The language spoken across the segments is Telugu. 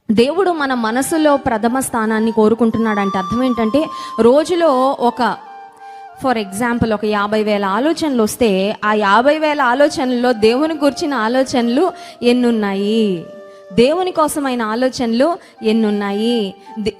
దేవుడు మన మనసులో ప్రథమ స్థానాన్ని కోరుకుంటున్నాడంటే అర్థం ఏంటంటే, రోజులో ఫర్ ఎగ్జాంపుల్ ఒక 50,000 ఆలోచనలు వస్తే, ఆ 50,000 ఆలోచనల్లో దేవుని గురించిన ఆలోచనలు ఎన్నున్నాయి, దేవుని కోసమైన ఆలోచనలు ఎన్నున్నాయి.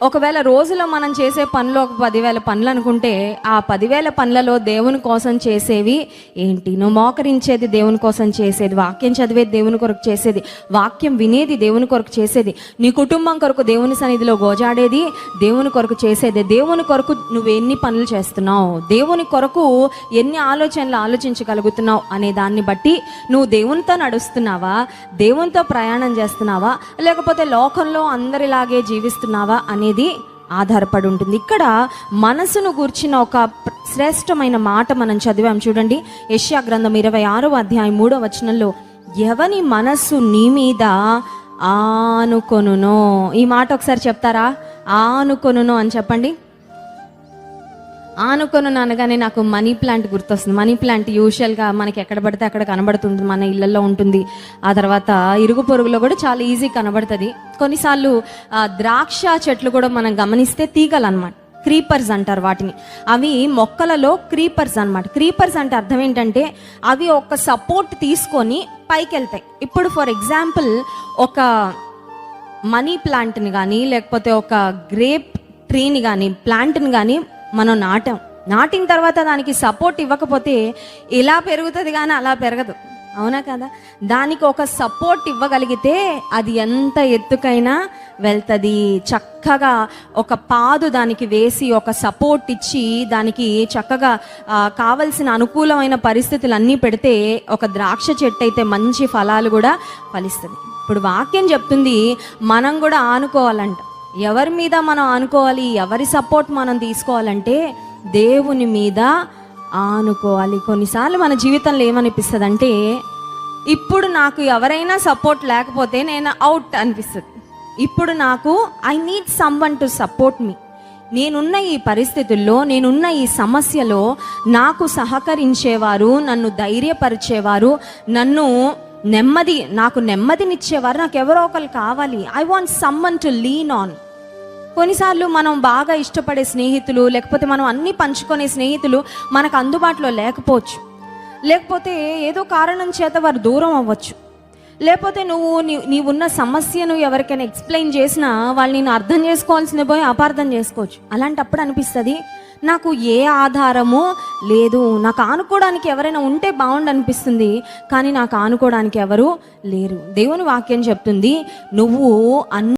ఒకవేళ రోజులో మనం చేసే పనులు ఒక 10,000 పనులు అనుకుంటే, ఆ 10,000 పనులలో దేవుని కోసం చేసేవి ఏంటి? నువ్వు మోకరించేది దేవుని కోసం చేసేది, వాక్యం చదివేది దేవుని కొరకు చేసేది, వాక్యం వినేది దేవుని కొరకు చేసేది, నీ కుటుంబం కొరకు దేవుని సన్నిధిలో గోజాడేది దేవుని కొరకు చేసేది. దేవుని కొరకు నువ్వు ఎన్ని పనులు చేస్తున్నావు, దేవుని కొరకు ఎన్ని ఆలోచనలు ఆలోచించగలుగుతున్నావు అనే దాన్ని బట్టి నువ్వు దేవునితో నడుస్తున్నావా, దేవునితో ప్రయాణం చేస్తున్నావా, లేకపోతే లోకంలో అందరిలాగే జీవిస్తున్నావా అనేది ఆధారపడి ఉంటుంది. ఇక్కడ మనసును గూర్చిన ఒక శ్రేష్టమైన మాట మనం చదివాం చూడండి. యెషయా గ్రంథం 26వ అధ్యాయం 3వ వచనంలో, ఎవని మనస్సు నీ మీద ఆనుకొనునో. ఈ మాట ఒకసారి చెప్తారా? ఆనుకొనునో అని చెప్పండి. ఆనుకొను అనగానే నాకు మనీ ప్లాంట్ గుర్తొస్తుంది. మనీ ప్లాంట్ యూజువల్గా మనకి ఎక్కడ పడితే అక్కడ కనబడుతుంది, మన ఇళ్ళల్లో ఉంటుంది. ఆ తర్వాత ఇరుగు పొరుగులో కూడా చాలా ఈజీ కనబడుతుంది. కొన్నిసార్లు ద్రాక్ష చెట్లు కూడా మనం గమనిస్తే తీగలు అనమాట, క్రీపర్స్ అంటారు వాటిని. అవి మొక్కలలో క్రీపర్స్ అనమాట. క్రీపర్స్ అంటే అర్థం ఏంటంటే, అవి ఒక సపోర్ట్ తీసుకొని పైకి వెళ్తాయి. ఇప్పుడు ఫర్ ఎగ్జాంపుల్ ఒక మనీ ప్లాంట్ని కానీ, లేకపోతే ఒక గ్రేప్ ట్రీని కానీ, ప్లాంట్ని కానీ మనం నాటిన తర్వాత దానికి సపోర్ట్ ఇవ్వకపోతే ఇలా పెరుగుతుంది కానీ అలా పెరగదు, అవునా కదా? దానికి ఒక సపోర్ట్ ఇవ్వగలిగితే అది ఎంత ఎత్తుకైనా వెళ్తుంది. చక్కగా ఒక పాదు దానికి వేసి ఒక సపోర్ట్ ఇచ్చి దానికి చక్కగా కావలసిన అనుకూలమైన పరిస్థితులు అన్నీ పెడితే ఒక ద్రాక్ష చెట్టు అయితే మంచి ఫలాలు కూడా ఫలిస్తుంది. ఇప్పుడు వాక్యం చెప్తుంది మనం కూడా ఆనుకోవాలంట. ఎవరి మీద మనం ఆనుకోవాలి, ఎవరి సపోర్ట్ మనం తీసుకోవాలంటే దేవుని మీద ఆనుకోవాలి. కొన్నిసార్లు మన జీవితంలో ఏమనిపిస్తుంది అంటే, ఇప్పుడు నాకు ఎవరైనా సపోర్ట్ లేకపోతే నేను అవుట్ అనిపిస్తుంది. ఇప్పుడు నాకు I need someone to support me. నేనున్న ఈ పరిస్థితుల్లో, నేనున్న ఈ సమస్యలో నాకు సహకరించేవారు, నన్ను ధైర్యపరిచేవారు, నాకు నెమ్మదినిచ్చేవారు నాకు ఎవరో ఒకరు కావాలి. I want someone to lean on. కొన్నిసార్లు మనం బాగా ఇష్టపడే స్నేహితులు, లేకపోతే మనం అన్నీ పంచుకునే స్నేహితులు మనకు అందుబాటులో లేకపోవచ్చు, లేకపోతే ఏదో కారణం చేత వారు దూరం అవ్వచ్చు, లేకపోతే నీవున్న సమస్యను ఎవరికైనా ఎక్స్ప్లెయిన్ చేసినా వాళ్ళు నేను అర్థం చేసుకోవాల్సింది పోయి అపార్థం చేసుకోవచ్చు. అలాంటప్పుడు అనిపిస్తుంది, నాకు ఏ ఆధారము లేదు, నాకు ఆనుకోవడానికి ఎవరైనా ఉంటే బాగుండు అనిపిస్తుంది, కానీ నాకు ఆనుకోవడానికి ఎవరు లేరు. దేవుని వాక్యం చెప్తుంది, నువ్వు